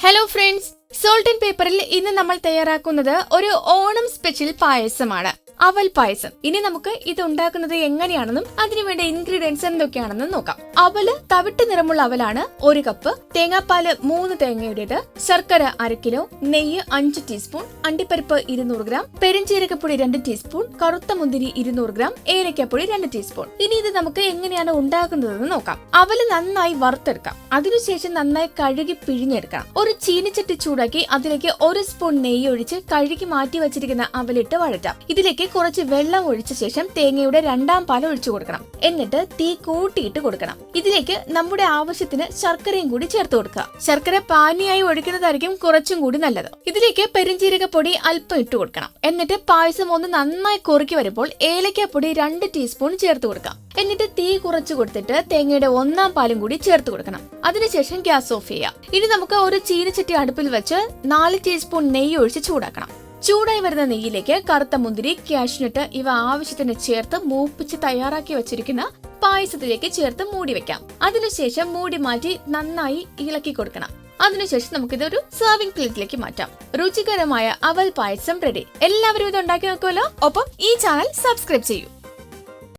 Hello friends, salt and പേപ്പറിൽ ഇന്ന് നമ്മൾ തയ്യാറാക്കുന്നത് ഒരു ഓണം സ്പെഷ്യൽ പായസമാണ്, അവൽ പായസം. ഇനി നമുക്ക് ഇത് ഉണ്ടാക്കുന്നത് എങ്ങനെയാണെന്നും അതിനുവേണ്ട ഇൻഗ്രീഡിയൻസ് എന്തൊക്കെയാണെന്നും നോക്കാം. അവല് തവിട്ട് നിറമുള്ള അവലാണ് 1 കപ്പ്, തേങ്ങാപ്പാല് 3 തേങ്ങയുടേത്, ശർക്കര 1 കിലോ, നെയ്യ് 5 ടീസ്പൂൺ, അണ്ടിപ്പരിപ്പ് 200 ഗ്രാം, പെരിഞ്ചീരകപ്പൊടി 2 ടീസ്പൂൺ, കറുത്ത മുന്തിരി 200 ഗ്രാം, ഏലക്കപ്പൊടി 2 ടീസ്പൂൺ. ഇനി ഇത് നമുക്ക് എങ്ങനെയാണ് ഉണ്ടാക്കുന്നതെന്ന് നോക്കാം. അവല് നന്നായി വറുത്തെടുക്കാം. അതിനുശേഷം നന്നായി കഴുകി പിഴിഞ്ഞെടുക്കണം. ഒരു ചീനിച്ചട്ടി ചൂടാക്കി അതിലേക്ക് 1 സ്പൂൺ നെയ്യ് ഒഴിച്ച് കഴുകി മാറ്റി വെച്ചിരിക്കുന്ന അവലിട്ട് വഴറ്റാം. ഇതിലേക്ക് കുറച്ച് വെള്ളം ഒഴിച്ച ശേഷം തേങ്ങയുടെ 2ാം പാൽ ഒഴിച്ചു കൊടുക്കണം. എന്നിട്ട് തീ കൂട്ടിയിട്ട് കൊടുക്കണം. ഇതിലേക്ക് നമ്മുടെ ആവശ്യത്തിന് ശർക്കരയും കൂടി ചേർത്ത് കൊടുക്കുക. ശർക്കര പാനിയായി ഒഴിക്കുന്നതായിരിക്കും കുറച്ചും കൂടി നല്ലത്. ഇതിലേക്ക് പെരിഞ്ചീരകപ്പൊടി അല്പം ഇട്ട് കൊടുക്കണം. എന്നിട്ട് പായസം ഒന്ന് നന്നായി കുറുക്കി വരുമ്പോൾ ഏലക്കപ്പൊടി 2 ടീസ്പൂൺ ചേർത്ത് കൊടുക്കാം. എന്നിട്ട് തീ കുറച്ചു കൊടുത്തിട്ട് തേങ്ങയുടെ 1ാം പാലും കൂടി ചേർത്ത് കൊടുക്കണം. അതിനുശേഷം ഗ്യാസ് ഓഫ് ചെയ്യാം. ഇനി നമുക്ക് ഒരു ചീനിച്ചട്ടി അടുപ്പിൽ വെച്ച് 4 ടീസ്പൂൺ നെയ്യ് ഒഴിച്ച് ചൂടാക്കണം. ചൂടായി വരുന്ന നെയ്യിലേക്ക് കറുത്ത മുന്തിരി, കാഷ്നട്ട് ഇവ ആവശ്യത്തിന് ചേർത്ത് മൂപ്പിച്ച് തയ്യാറാക്കി വെച്ചിരിക്കുന്ന പായസത്തിലേക്ക് ചേർത്ത് മൂടി വെക്കാം. അതിനുശേഷം മൂടി മാറ്റി നന്നായി ഇളക്കി കൊടുക്കണം. അതിനുശേഷം നമുക്കിതൊരു സെർവിംഗ് പ്ലേറ്റിലേക്ക് മാറ്റാം. രുചികരമായ അവൽ പായസം റെഡി. എല്ലാവരും ഇത് ഉണ്ടാക്കി നോക്കുമല്ലോ. ഒപ്പം ഈ ചാനൽ സബ്സ്ക്രൈബ് ചെയ്യൂ.